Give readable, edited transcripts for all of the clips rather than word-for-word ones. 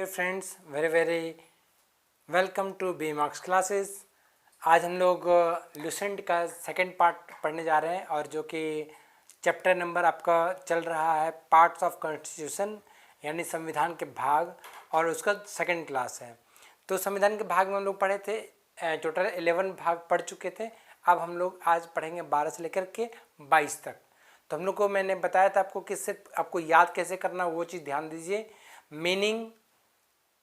Dear friends, very welcome to B marks classes. आज हम लोग लुसेंट का सेकंड पार्ट पढ़ने जा रहे हैं और जो कि चैप्टर नंबर आपका चल रहा है पार्ट्स ऑफ कॉन्स्टिट्यूशन, यानी संविधान के भाग, और उसका सेकंड क्लास है। तो संविधान के भाग में हम लोग पढ़े थे, टोटल 11 भाग पढ़ चुके थे। अब हम लोग आज पढ़ेंगे 12 से लेकर के 22 तक। तो हम लोग को मैंने बताया था आपको किससे आपको याद कैसे करना, वो चीज़ ध्यान दीजिए। मीनिंग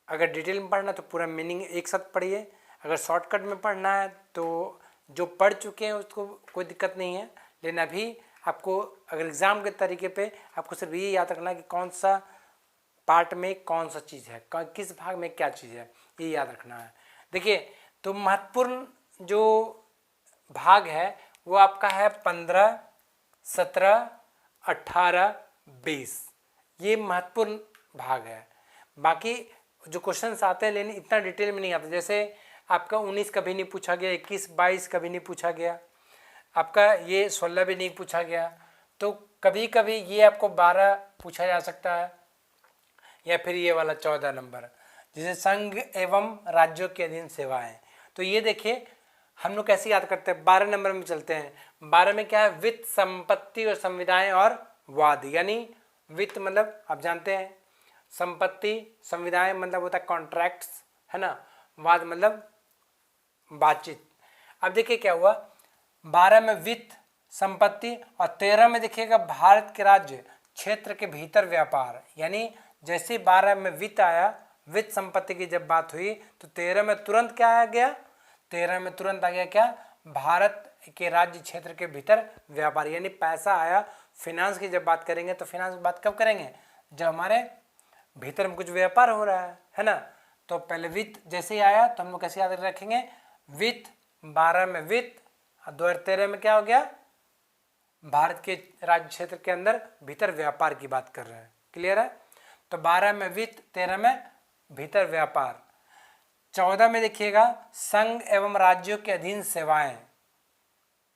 अगर डिटेल में पढ़ना तो पूरा मीनिंग एक साथ पढ़िए, अगर शॉर्टकट में पढ़ना है तो जो पढ़ चुके हैं उसको कोई दिक्कत नहीं है, लेकिन अभी आपको अगर एग्ज़ाम के तरीके पे आपको सिर्फ ये याद रखना है कि कौन सा पार्ट में कौन सा चीज़ है, किस भाग में क्या चीज़ है, ये याद रखना है। देखिए, तो महत्वपूर्ण जो भाग है वो आपका है 15, 17, 18, 20। ये महत्वपूर्ण भाग है। बाकी जो क्वेश्चंस आते हैं लेकिन इतना डिटेल में नहीं आता, जैसे आपका 19 कभी नहीं पूछा गया, 21, 22 कभी नहीं पूछा गया, आपका ये 16 भी नहीं पूछा गया। तो कभी कभी ये आपको 12 पूछा जा सकता है, या फिर ये वाला 14 नंबर जिसे संघ एवं राज्यों के अधीन सेवाएं। तो ये देखिए हम लोग कैसे याद करते हैं, 12 नंबर में चलते हैं। 12 में क्या है, वित्त, संपत्ति और संविदाएं और वाद। यानी वित्त मतलब आप जानते हैं, संपत्ति, संविदाएं मतलब होता है कॉन्ट्रैक्ट्स, है ना, वाद मतलब बातचीत। अब देखिए क्या हुआ, 12 में वित्त, संपत्ति, और 13 में देखिएगा भारत के राज्य क्षेत्र के भीतर व्यापार। यानी जैसे 12 में वित्त आया, वित्त संपत्ति की जब बात हुई, तो 13 में तुरंत क्या आ गया, 13 में तुरंत आ गया क्या, भारत के राज्य क्षेत्र के भीतर व्यापार। यानी पैसा आया। फिनांस की जब बात करेंगे तो फिनांस की बात कब करेंगे, जब हमारे भीतर में कुछ व्यापार हो रहा है ना। तो पहले वित्त जैसे ही आया तो हम लोग कैसे याद रखेंगे, वित्त, 12 में वित्त, 2013 में क्या हो गया, भारत के राज्य क्षेत्र के अंदर भीतर व्यापार की बात कर रहे हैं। क्लियर है। तो 12 में वित्त, 13 में भीतर व्यापार। 14 में देखिएगा संघ एवं राज्यों के अधीन सेवाएं।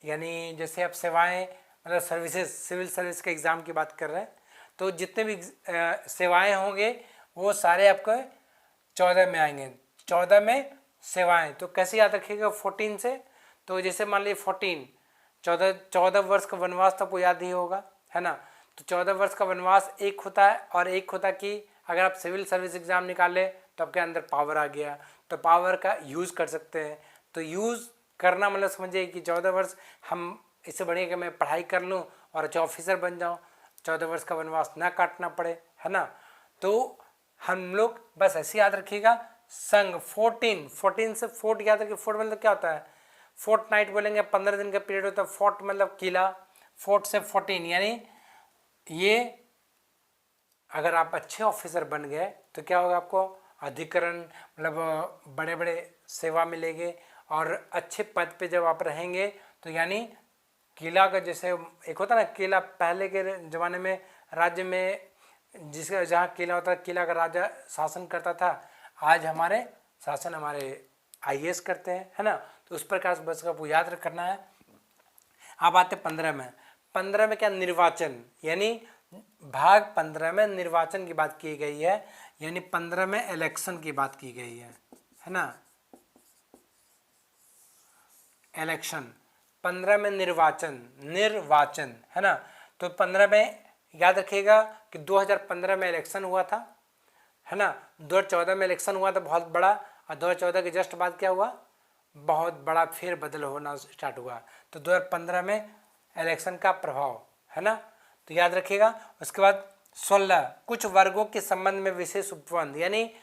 यानी जैसे आप सेवाएं मतलब सर्विसेज, सिविल सर्विस के एग्जाम की बात कर रहे हैं, तो जितने भी सेवाएं होंगे वो सारे आपको 14 में आएंगे। 14 में सेवाएं, तो कैसे याद रखिएगा 14 से। तो जैसे मान लीजिए 14 वर्ष का वनवास तो आपको याद ही होगा, है ना। तो 14 वर्ष का वनवास एक होता है, और एक होता कि अगर आप सिविल सर्विस एग्जाम निकाले तो आपके अंदर पावर आ गया, तो पावर का यूज़ कर सकते हैं। तो यूज़ करना मतलब समझिए कि 14 वर्ष हम, इससे बढ़िया कि मैं पढ़ाई कर लूँ और अच्छा ऑफिसर बन जाऊँ, 14 वर्ष का वनवास ना काटना पड़े, है ना। तो हम लोग बस ऐसे याद रखिएगा, संघ 14 से फोर्ट याद रखिए। फोर्ट मतलब क्या होता है, फोर्ट नाइट बोलेंगे, 15 दिन का पीरियड होता है। फोर्ट मतलब किला, फोर्ट से 14। यानी ये अगर आप अच्छे ऑफिसर बन गए तो क्या होगा, आपको अधिकरण मतलब बड़े बड़े सेवा मिलेंगे, और अच्छे पद पे जब आप रहेंगे तो यानी किला का, जैसे एक होता ना किला, पहले के ज़माने में राज्य में जिसका जहाँ किला होता है, किला का राजा शासन करता था। आज हमारे शासन हमारे आईएएस करते हैं, है ना। तो उस प्रकार से बस आपको याद रखना है। अब आते 15 में। 15 में क्या, निर्वाचन। यानी भाग 15 में निर्वाचन की बात की गई है, यानी 15 में इलेक्शन की बात की गई है ना, इलेक्शन। 15 में निर्वाचन, है ना। तो 15 में याद रखिएगा कि 2015 में इलेक्शन हुआ था, है ना। 2014 में इलेक्शन हुआ था बहुत बड़ा, और 2014 के जस्ट बाद क्या हुआ, बहुत बड़ा फेर बदल होना स्टार्ट हुआ। तो 2015 में इलेक्शन का प्रभाव, है ना। तो याद रखिएगा। उसके बाद 16, कुछ वर्गों के संबंध में विशेष उपबंध। यानी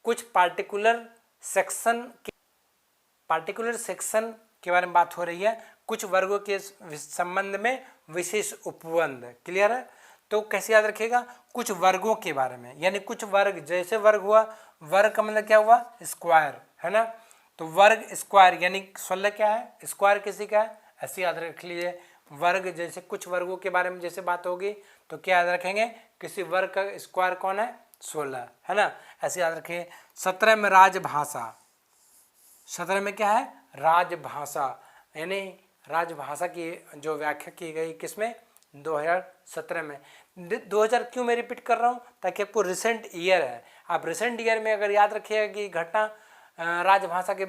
कुछ पार्टिकुलर सेक्शन के बारे में बात हो रही है, कुछ वर्गों के संबंध में विशेष उपबंध। क्लियर है। तो कैसे याद रखिएगा, कुछ वर्गों के बारे में, यानी कुछ वर्ग, जैसे वर्ग हुआ, वर्ग का मतलब क्या हुआ, स्क्वायर, है ना। तो वर्ग स्क्वायर, यानी 16 क्या है, स्क्वायर किसी का है, ऐसे याद रख लीजिए। वर्ग जैसे कुछ वर्गों के बारे में जैसे बात होगी तो क्या याद रखेंगे, किसी वर्ग का स्क्वायर कौन है, 16, है ना, ऐसे याद रखिए। 17 में राजभाषा। 17 में क्या है, राजभाषा। यानी राजभाषा की जो व्याख्या की गई किसमें, 2017 में। 2000 क्यों मैं रिपीट कर रहा हूँ, ताकि आपको रिसेंट ईयर है। आप रिसेंट ईयर में अगर याद रखिएगा कि घटना राजभाषा के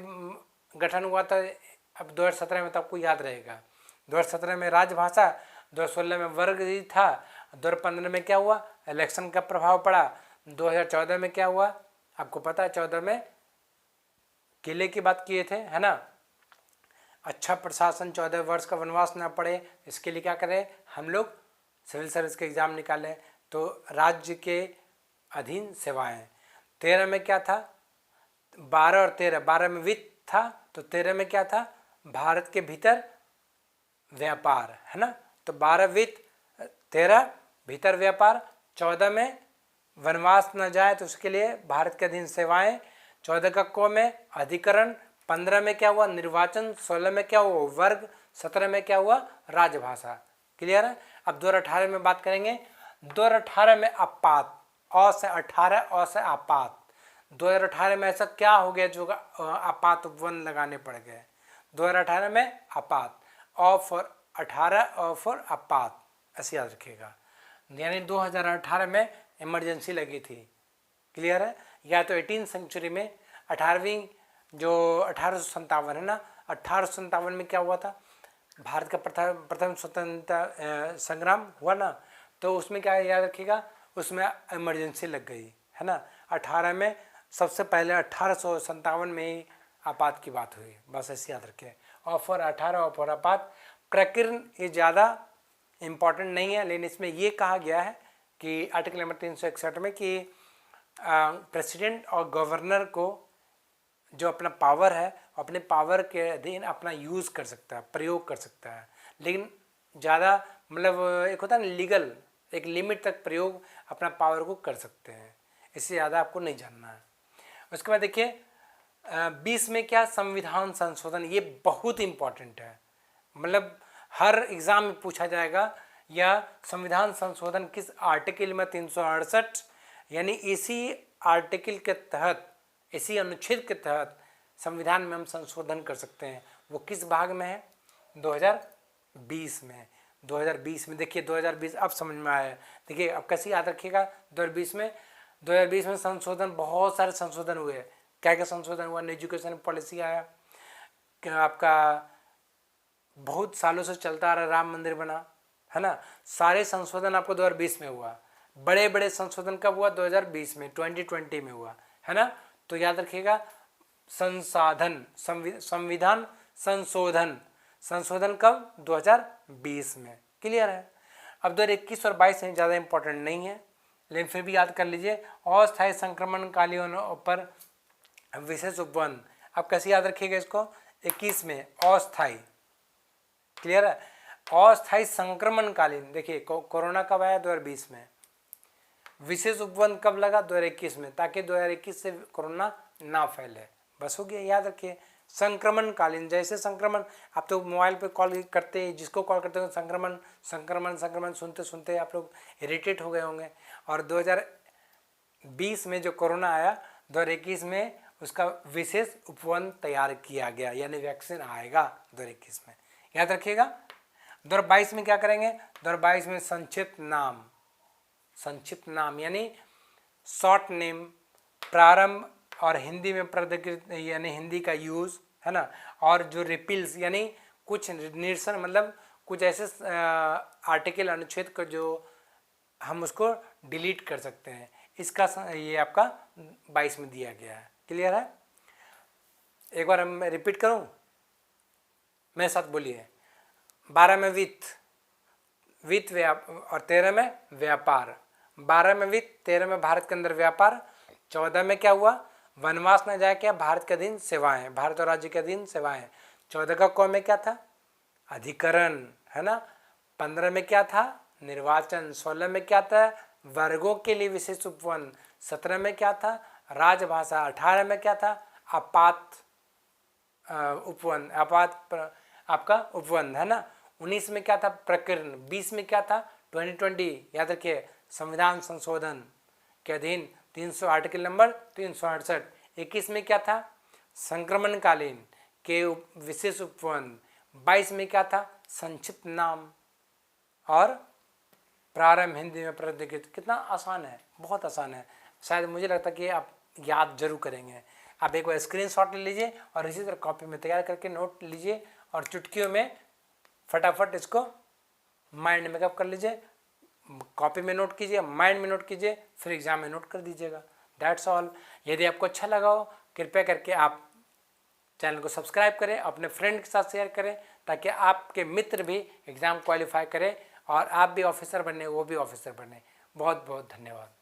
गठन हुआ था अब 2017 में, तो आपको याद रहेगा 2017 में राजभाषा, 2016 में वर्ग था, 2015 में क्या हुआ, इलेक्शन का प्रभाव पड़ा, 2014 में क्या हुआ आपको पता है, 14 में किले की बात किए थे, है ना। अच्छा प्रशासन, 14 वर्ष का वनवास ना पड़े, इसके लिए क्या करें हम लोग, सिविल सर्विस के एग्ज़ाम निकालें, तो राज्य के अधीन सेवाएं। 13 में क्या था, 12 और 13, 12 में वित्त था, तो 13 में क्या था, भारत के भीतर व्यापार, है ना। तो 12 वित्त, 13 भीतर व्यापार, 14 में वनवास न जाए तो उसके लिए भारत के अधीन सेवाएं, 14 का क में अधिकरण, 15 में क्या हुआ निर्वाचन, 16 में क्या हुआ वर्ग, 17 में क्या हुआ राजभाषा। क्लियर है। अब 2018 में बात करेंगे। 2018 में आपात, अ से 18, अ से आपात। 2018 में ऐसा क्या हो गया जो आपात उपवन लगाने पड़ गए। 2018 में आपात, अ फॉर 18, अ फॉर आपात, ऐसे याद रखिएगा। यानी 2018 में इमरजेंसी लगी थी। क्लियर है। या तो 18वीं सेंचुरी में 18वीं जो 1857 है ना, 1857 में क्या हुआ था, भारत का प्रथम स्वतंत्रता संग्राम हुआ ना, तो उसमें क्या याद रखिएगा, उसमें इमरजेंसी लग गई, है ना। 18 में सबसे पहले 1857 में ही आपात की बात हुई, बस ऐसे याद रखें। ऑफर 18 ऑफर आपात। प्रकीर्ण ये ज़्यादा इम्पॉर्टेंट नहीं है, लेकिन इसमें ये कहा गया है कि आर्टिकल नंबर 361 में कि प्रेसिडेंट और गवर्नर को जो अपना पावर है, अपने पावर के अधीन अपना यूज़ कर सकता है, प्रयोग कर सकता है, लेकिन ज़्यादा मतलब एक होता है ना लीगल, एक लिमिट तक प्रयोग अपना पावर को कर सकते हैं, इससे ज़्यादा आपको नहीं जानना है। उसके बाद देखिए 20 में क्या, संविधान संशोधन, ये बहुत इम्पॉर्टेंट है, मतलब हर एग्ज़ाम में पूछा जाएगा, या संविधान संशोधन किस आर्टिकल में, 368, यानी इसी आर्टिकल के तहत, इसी अनुच्छेद के तहत संविधान में हम संशोधन कर सकते हैं। वो किस भाग में है, 2020 में। 2020 में देखिए, 2020 अब समझ में आया। देखिए अब कैसे याद रखिएगा, 2020 में संशोधन, बहुत सारे संशोधन हुए। क्या क्या संशोधन हुआ, एजुकेशन पॉलिसी आया, क्या आपका बहुत सालों से चलता आ रहा राम मंदिर बना, है ना। सारे संशोधन आपको 2020 में हुआ। बड़े बड़े संशोधन कब हुआ, 2020 में, 2020 में हुआ, है ना। तो याद रखिएगा संसाधन, संविधान संशोधन कब, 2020 में। क्लियर है। अब 2021 और 22 में ज़्यादा इंपॉर्टेंट नहीं है, लेकिन फिर भी याद कर लीजिए। अस्थायी संक्रमणकालियों पर विशेष उपवन, अब कैसे याद रखिएगा इसको, 21 में अस्थायी। क्लियर है। अस्थायी संक्रमणकालीन, देखिए कोरोना कब आया, 2020 में। विशेष उपवन कब लगा, 2021 में, ताकि 2021 से कोरोना ना फैले, बस हो गया, याद रखिए। संक्रमणकालीन, जैसे संक्रमण, आप तो मोबाइल पे कॉल करते हैं, जिसको कॉल करते हो संक्रमण संक्रमण संक्रमण सुनते सुनते आप लोग इरिटेट हो गए होंगे। और 2020 में जो कोरोना आया, 2021 में उसका विशेष उपवन तैयार किया गया, यानी वैक्सीन आएगा 2021 में, याद रखिएगा। 2022 में क्या करेंगे, 2022 में संक्षिप्त नाम यानी शॉर्ट नेम, प्रारंभ और हिंदी में पदकृत यानी हिंदी का यूज़, है ना। और जो रिपील्स यानी कुछ निरसन, मतलब कुछ ऐसे आर्टिकल अनुच्छेद को जो हम उसको डिलीट कर सकते हैं, इसका ये आपका 22 में दिया गया है। क्लियर है। एक बार मैं रिपीट करूं, मेरे साथ बोलिए। 12 में वित्त और 13 में व्यापार। 12 में वित्त, 13 में भारत के अंदर व्यापार, 14 में क्या हुआ, वनवास न जाए, क्या, भारत के अधीन सेवाएं, भारत और राज्य के अधीन सेवाएं। 14 का क में क्या था, अधिकरण, है ना। 15 में क्या था, निर्वाचन। 16 में क्या था, वर्गों के लिए विशेष उपवन। 17 में क्या था, राजभाषा। 18 में क्या था, आपात उपवन, आपका उपवन, है ना। 19 में क्या था, प्रकीर्ण। 20 में क्या था, 2020, याद रखिए, संविधान संशोधन के अधीन 300 आर्टिकल नंबर 368। 21 में क्या था, संक्रमणकालीन के विशेष उपवन। 22 में क्या था, संक्षिप्त नाम और प्रारंभ हिंदी में प्रौद्योगिकी, कितना आसान है, बहुत आसान है। शायद मुझे लगता है कि आप याद जरूर करेंगे। आप एक बार स्क्रीनशॉट ले लीजिए और इसी तरह कॉपी में तैयार करके नोट लीजिए और चुटकियों में फटाफट इसको माइंड में कब कर लीजिए, कॉपी में नोट कीजिए, माइंड में नोट कीजिए, फिर एग्जाम में नोट कर दीजिएगा। That's all. यदि आपको अच्छा लगा हो कृपया करके आप चैनल को सब्सक्राइब करें, अपने फ्रेंड के साथ शेयर करें, ताकि आपके मित्र भी एग्ज़ाम क्वालिफाई करें और आप भी ऑफिसर बने, वो भी ऑफिसर बने। बहुत बहुत धन्यवाद।